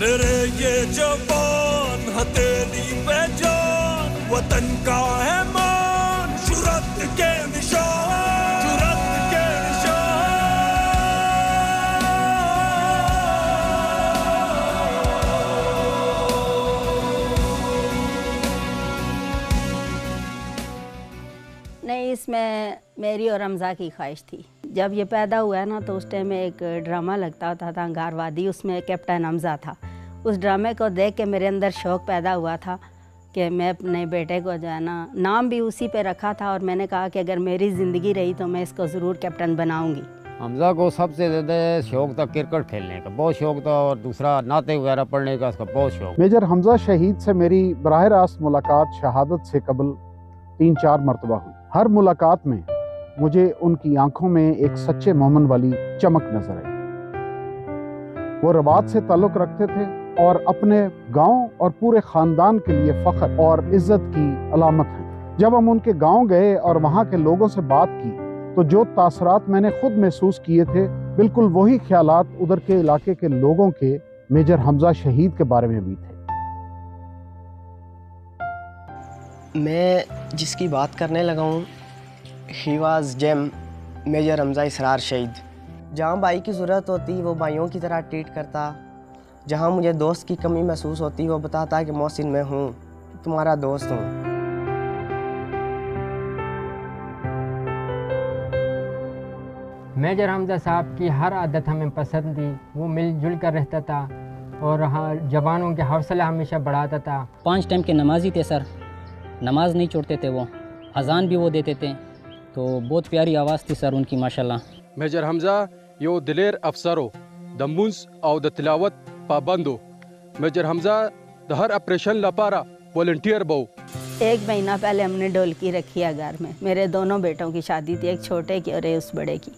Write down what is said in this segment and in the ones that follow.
मेरे ये जवान हथेली पे जान, वतन का है मान, जुर्रत के निशान, जुर्रत के निशान। नहीं, इसमें मेरी और हमज़ा की ख्वाहिश थी। जब ये पैदा हुआ है ना, तो उस टाइम में एक ड्रामा लगता होता था अंगारवादी, उसमें कैप्टन हमज़ा था। उस ड्रामे को देख के मेरे अंदर शौक़ पैदा हुआ था कि मैं अपने बेटे को जो है ना, नाम भी उसी पे रखा था और मैंने कहा कि अगर मेरी ज़िंदगी रही तो मैं इसको ज़रूर कैप्टन बनाऊंगी। हमज़ा को सबसे ज़्यादा शौक़ था क्रिकेट खेलने का, बहुत शौक़ था, और दूसरा नाते वगैरह पढ़ने का उसका बहुत शौक़। मेजर हमज़ा शहीद से मेरी बराह रास्त मुलाकात शहादत से कबल 3-4 मरतबा हुई। हर मुलाकात में मुझे उनकी आंखों में एक सच्चे मोमिन वाली चमक नजर आई। वो रबात से ताल्लुक़ रखते थे और अपने गांव और पूरे ख़ानदान के लिए फ़ख्र और इज़्ज़त की अलामत है। जब हम उनके गांव गए और वहाँ के लोगों से बात की तो जो तासरात मैंने खुद महसूस किए थे, बिल्कुल वही ख्यालात उधर के इलाके के लोगों के मेजर हमज़ा शहीद के बारे में भी थे। मैं जिसकी बात करने लगा हूँ, ही वाज जेम मेजर हमज़ा इसरार शहीद। जहाँ भाई की ज़रूरत होती वो भाइयों की तरह ट्रीट करता, जहाँ मुझे दोस्त की कमी महसूस होती वो बताता कि मोहसिन मैं हूँ, तुम्हारा दोस्त हूँ। मेजर हमज़ा साहब की हर आदत हमें पसंद थी। वो मिलजुल कर रहता था और जवानों के हौसला हमेशा बढ़ाता था। 5 टाइम के नमाजी थे सर, नमाज नहीं छोड़ते थे वो, अजान भी वो देते थे, तो बहुत प्यारी आवाज़ थी सर उनकी माशाल्लाह। मेजर हमज़ा यो दिलेर अफसरो दम्बुंस और द तिलावत पाबंदो। मेजर हमज़ा द हर ऑपरेशन लपारा वॉलंटियर बहु। 1 महीना पहले हमने ढोलकी रखी है घर में। मेरे दोनों बेटों की शादी थी, एक छोटे की और एक उस बड़े की।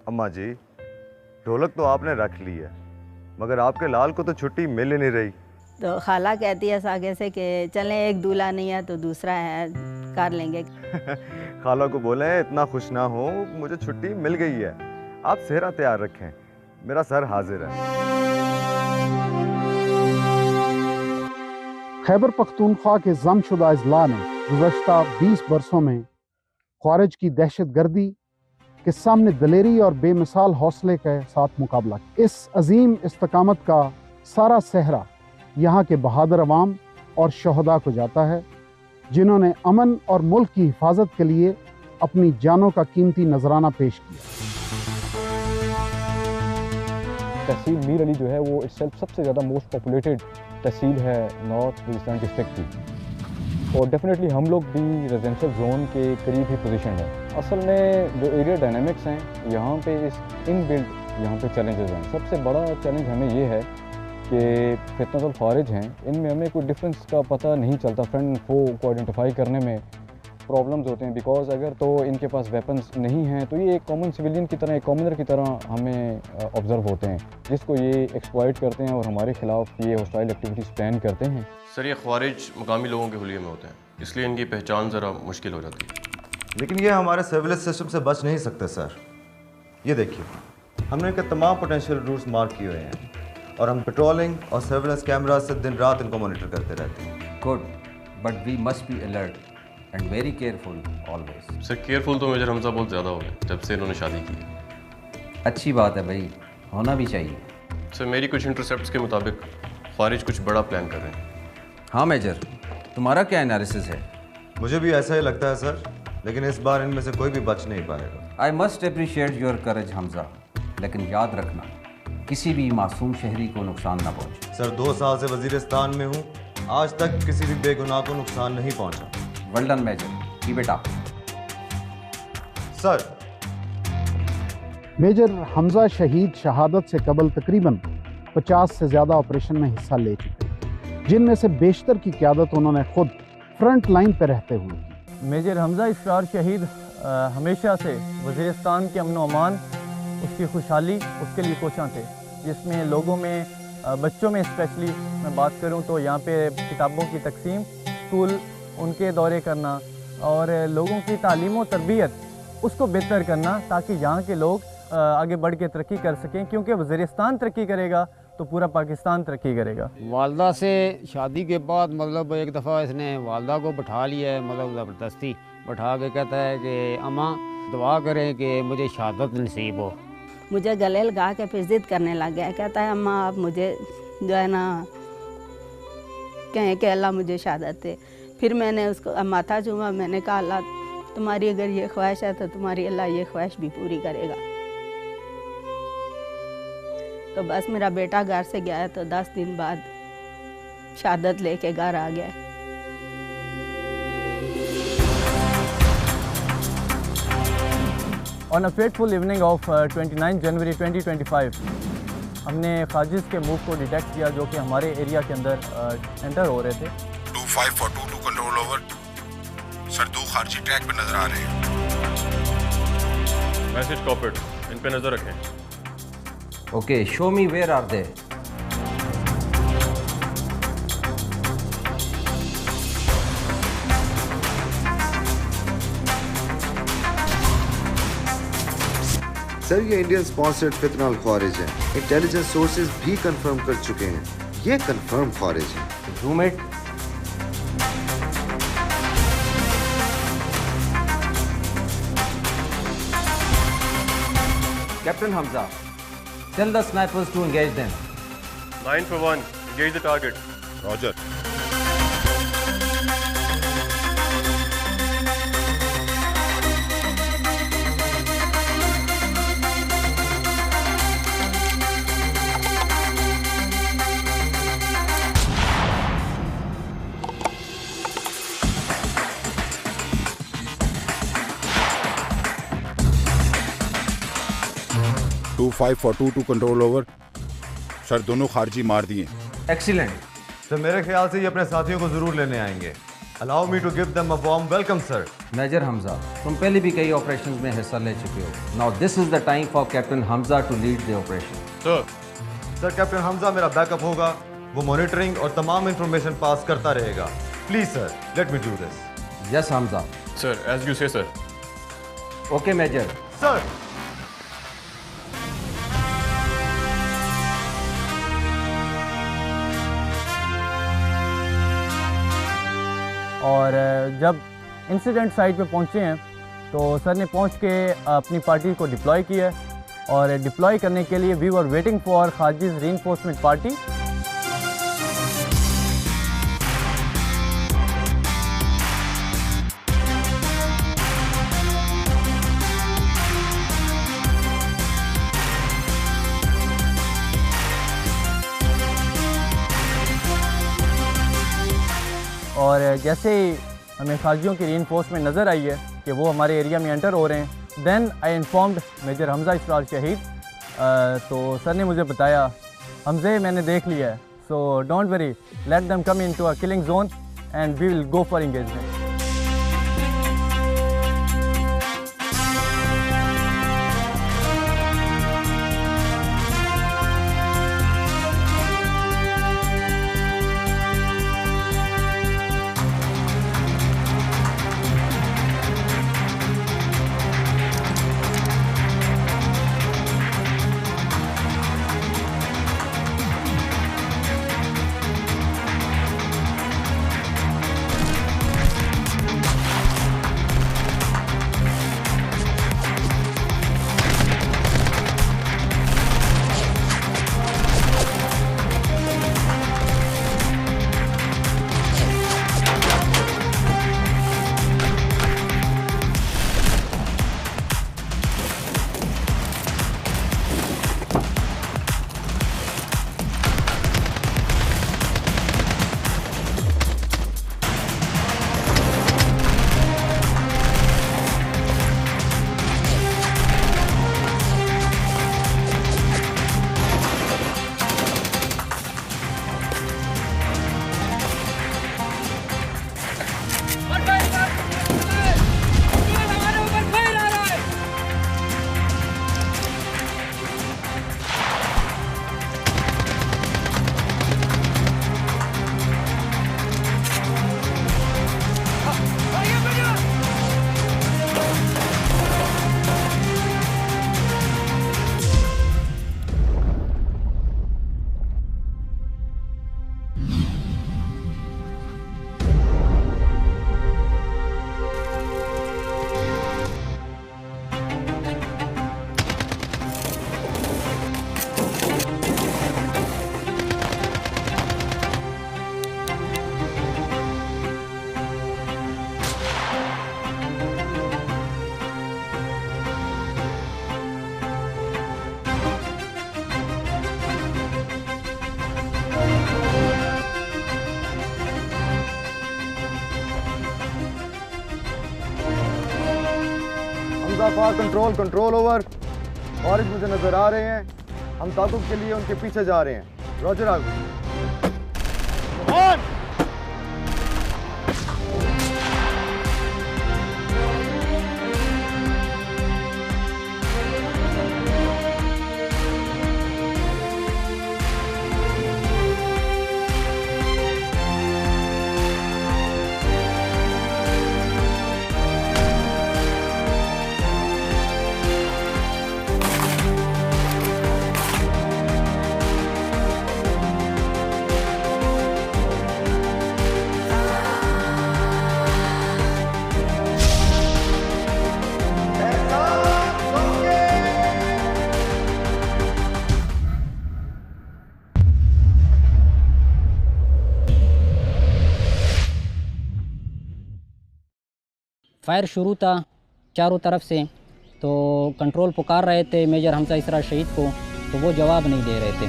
अम्मा जी, ढोलक तो आपने रख ली है, मगर आपके लाल को तो छुट्टी मिल ही नहीं रही। तो खाला कहती है आगे से कि चलें, एक दूल्हा नहीं है तो दूसरा है, कर लेंगे। खाला को बोले इतना खुश ना हो, मुझे छुट्टी मिल गई है, आप सेहरा तैयार रखें, मेरा सर हाजिर है। खैबर पख्तूनख्वा के जमशुदा अजला ने गुज़श्ता 20 बरसों में ख्वारिज की दहशत गर्दी के सामने दलेरी और बेमिसाल हौसले के साथ मुकाबला किया। इस अजीम इस्तकामत का सारा सहरा यहाँ के बहादुर अवाम और शहदा को जाता है, जिन्होंने अमन और मुल्क की हिफाजत के लिए अपनी जानों का कीमती नजराना पेश किया। तहसील मीर अली जो है वो इट्सेल्फ सबसे ज़्यादा मोस्ट पॉपुलेटेड तहसील है नॉर्थ वज़ीरिस्तान डिस्ट्रिक्ट की, और डेफिनेटली हम लोग भी रेजिडेंशियल जोन के करीब ही पोजीशन है। असल में जो एरिया डायनामिक्स हैं यहाँ पे इस इनबिल्ट यहाँ पे चैलेंजेस हैं। सबसे बड़ा चैलेंज हमें ये है कि फितनतुल खारिज हैं, इनमें हमें कोई डिफरेंस का पता नहीं चलता, फ्रेंड एंड फो को आइडेंटिफाई करने में प्रॉब्लम्स होते हैं। बिकॉज अगर तो इनके पास वेपन्स नहीं हैं तो ये एक कॉमन सिविलियन की तरह, एक कॉमनर की तरह हमें ऑब्जर्व होते हैं, जिसको ये एक्सप्लॉइट करते हैं और हमारे खिलाफ ये हॉस्टाइल एक्टिविटीज़ प्लान करते हैं। सर, ये ख्वारिज मुकामी लोगों के हुलिये में होते हैं, इसलिए इनकी पहचान ज़रा मुश्किल हो जाती है। लेकिन ये हमारे सर्विलेंस सिस्टम से बच नहीं सकते सर। ये देखिए, हमने इनके तमाम पोटेंशियल रूट्स मार्क किए हुए हैं और हम पेट्रोलिंग और सर्विलेंस कैमरा से दिन रात इनको मॉनिटर करते रहते हैं। Good, but we must be alert and very careful always. Sir, careful तो मेजर हमज़ा बहुत ज़्यादा हो गए जब से इन्होंने शादी की है। अच्छी बात है भाई, होना भी चाहिए। सर, मेरी कुछ इंटरसेप्ट्स के मुताबिक ख्वारिज कुछ बड़ा प्लान कर रहे हैं। हाँ मेजर, तुम्हारा क्या एनालिसिस है? मुझे भी ऐसा ही लगता है सर, लेकिन इस बार इनमें से कोई भी बच नहीं पाएगा। आई मस्ट अप्रिशिएट योर करेज हमज़ा, लेकिन याद रखना किसी भी मासूम शहरी को नुकसान ना पहुंचे। सर, 2 साल से वजीरिस्तान में हूँ, आज तक किसी भी बेगुनाह को नुकसान नहीं पहुंचा। Well done major, keep it up. Sir, major Hamza शहीद शहादत से कबल तकरीबन 50 से ज़्यादा ऑपरेशन में हिस्सा ले चुके, जिनमें से बेशतर की क़यादत उन्होंने खुद फ्रंट लाइन पर रहते हुए की। मेजर हमज़ा इसरार शहीद हमेशा से वज़ीरिस्तान के अमन व अमान, उसकी खुशहाली, उसके लिए कोशां थे, जिसमें लोगों में, बच्चों में स्पेशली मैं बात करूं तो यहाँ पे किताबों की तकसीम, स्कूल उनके दौरे करना और लोगों की तालीम व तरबियत उसको बेहतर करना, ताकि यहाँ के लोग आगे बढ़ के तरक्की कर सकें। क्योंकि वज़ीरिस्तान तरक्की करेगा तो पूरा पाकिस्तान तरक्की करेगा। वालदा से शादी के बाद मतलब एक दफ़ा इसने वालदा को बैठा लिया है, मतलब ज़बरदस्ती बैठा के कहता है कि अम्मा दुआ करें कि मुझे शहादत नसीब हो। मुझे गले लगा के फिर ज़िद करने लग गया, कहता है अम्मा आप मुझे जो है ना कहें कि अल्लाह मुझे शहादत दे। फिर मैंने उसको माथा चूमा, मैंने कहा अल्लाह तुम्हारी अगर ये ख्वाहिश है तो तुम्हारी अल्लाह ये ख्वाहिश भी पूरी करेगा। तो बस मेरा बेटा घर से गया है तो 10 दिन बाद शहादत लेके घर आ गया। On a fateful evening of 29 जनवरी 2025 हमने खाजिज के मूव को डिटेक्ट किया जो कि हमारे एरिया के अंदर एंटर हो रहे थे। 2542 टू कंट्रोल ओवर सर, 2 खारजी ट्रैक पे नजर आ रहे हैं। मैसेज कॉपीड, इन पे नजर रखें। Okay, show me where are they. Sir ये इंडियन स्पॉन्सर्ड फितनल ख्वारिज है, इंटेलिजेंस सोर्सेज भी कंफर्म कर चुके हैं ये कंफर्म ख्वारिज है। Zoom it. Captain Hamza, tell the snipers to engage them. 9 for 1, engage the target. Roger. To 542 to control over sir, दोनों खारजी मार दिए। एक्सीलेंट सर, मेरे ख्याल से ये अपने साथियों को जरूर लेने आएंगे। Allow me to give them a warm welcome sir. Major Hamza, तुम पहले भी कई ऑपरेशंस में हिस्सा ले चुके हो। Now this is the time for captain Hamza to lead the operation. Sir captain Hamza मेरा बैकअप होगा, वो मॉनिटरिंग और तमाम इंफॉर्मेशन पास करता रहेगा। Please sir, let me do this. Yes Hamza. Sir, as you say sir. Okay major. Sir. और जब incident site पे पहुंचे हैं तो सर ने पहुंच के अपनी पार्टी को डिप्लॉय किया और डिप्लॉय करने के लिए वी वर वेटिंग फॉर खाजिज रीइंफोर्समेंट पार्टी। और जैसे ही हमें खारजियों की रीइंफोर्समेंट नज़र आई है कि वो हमारे एरिया में एंटर हो रहे हैं, then I informed major Hamza Israr शहीद। तो सर ने मुझे बताया हमजे मैंने देख लिया है, so don't worry, let them come into a killing zone and we will go for engagement. Hamza for control, control over. खारिज मुझे नजर आ रहे हैं, हम ताकुब के लिए उनके पीछे जा रहे हैं। रॉजर आगू। फायर शुरू था चारों तरफ से, तो कंट्रोल पुकार रहे थे मेजर हमजा इसरार शहीद को, तो वो जवाब नहीं दे रहे थे।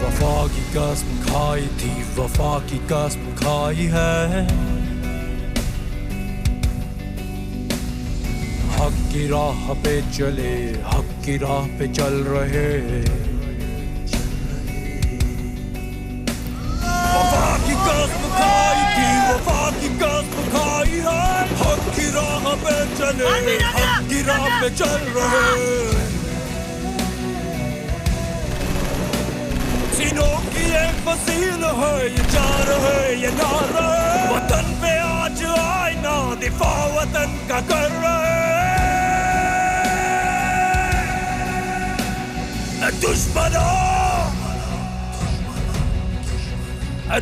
वफा की कसम खाई थी, वफा की कसम खाई है, हक की राह पे चले, हक की राह पे चल रहे। वफा की कसम खाई थी, वफा की कसम खाई है, हक की राह पे चले, हक की राह पे चल रहे। सीनों की एक फसील है, ये चार है, ये नार है, वतन पे आज आए ना, दिफा वतन का कर रहे। दुश्मना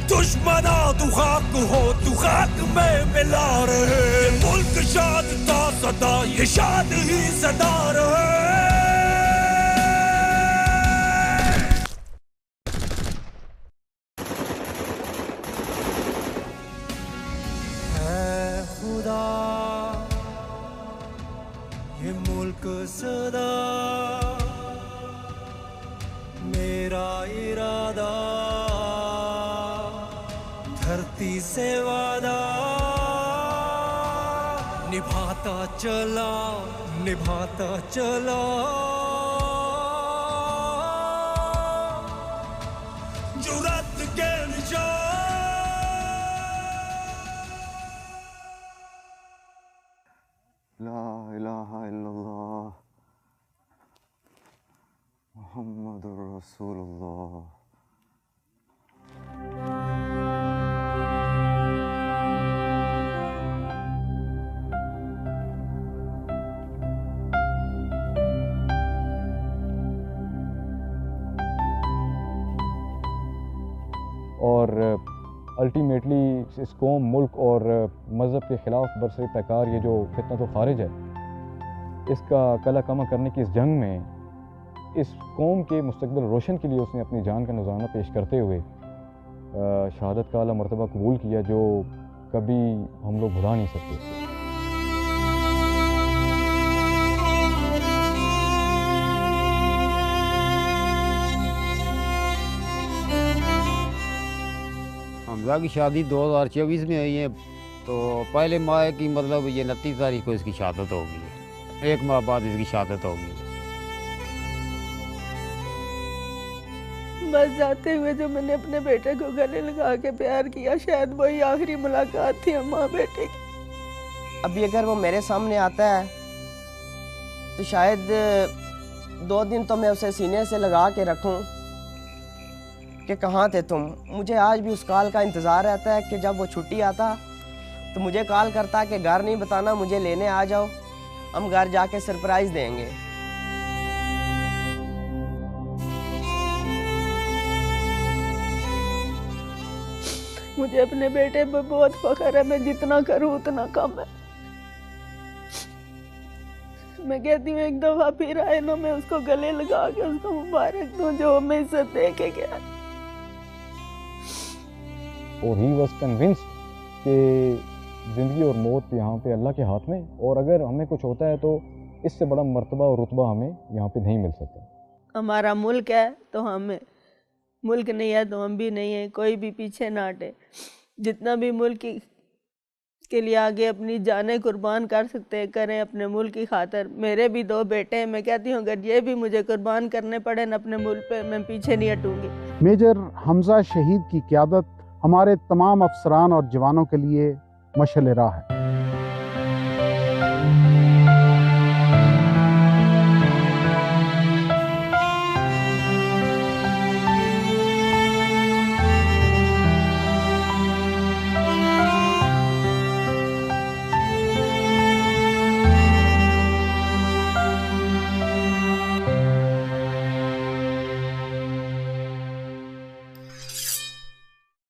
दुश्मना तू खाक हो, तू खाक में मिला रहे। ये मुल्क शाद था सदा, ये शाद ही सदा रहे। है खुदा ये मुल्क सदा, मेरा इरादा धरती से वादा निभाता चला, निभाता चला। जुर्रत के निशान। ला इलाहा इल्लल्लाह मुहम्मदुर रसूलुल्लाह। और अल्टीमेटली इस कौम, मुल्क और मज़हब के ख़िलाफ़ बरसरे पैकार ये जो फितना तो खारिज है, इसका कला कमा करने की इस जंग में इस कौम के मुस्तकबिल रोशन के लिए उसने अपनी जान का नज़राना पेश करते हुए शहादत का आला मर्तबा कबूल किया, जो कभी हम लोग भुला नहीं सकते। हमजा की शादी 2024 में हुई है, तो पहले माह की मतलब ये 29 तारीख को इसकी शहादत होगी, 1 माह बाद इसकी शहादत होगी। बस जाते हुए जो मैंने अपने बेटे को गले लगा के प्यार किया, शायद वही आखिरी मुलाकात थी माँ बेटे की। अभी अगर वो मेरे सामने आता है तो शायद 2 दिन तो मैं उसे सीने से लगा के रखूं कि कहाँ थे तुम। मुझे आज भी उस कॉल का इंतज़ार रहता है कि जब वो छुट्टी आता तो मुझे कॉल करता कि घर नहीं बताना, मुझे लेने आ जाओ, हम घर जाके सरप्राइज़ देंगे। मुझे अपने बेटे पर बहुत फख्र है, मैं जितना करूँ उतना कम है। मैं कहती हूँ एक दफ़ा फिर आए ना, मैं उसको गले लगा के उसको मुबारक दूँ जो हमें इज्जत दे के गया। और ही वॉज कन्विंस्ड कि ज़िंदगी और मौत यहाँ पे अल्लाह के हाथ में, और अगर हमें कुछ होता है तो इससे बड़ा मर्तबा और रुतबा हमें यहाँ पे नहीं मिल सकता। हमारा मुल्क है तो हम, मुल्क नहीं है तो हम भी नहीं है, कोई भी पीछे ना हटे। जितना भी मुल्क के लिए आगे अपनी जानें कुर्बान कर सकते हैं करें अपने मुल्क की खातिर। मेरे भी 2 बेटे हैं, मैं कहती हूँ अगर ये भी मुझे कुर्बान करने पड़े न अपने मुल्क पे, मैं पीछे नहीं हटूंगी। मेजर हमजा शहीद की क़यादत हमारे तमाम अफसरान और जवानों के लिए मशाल राह है।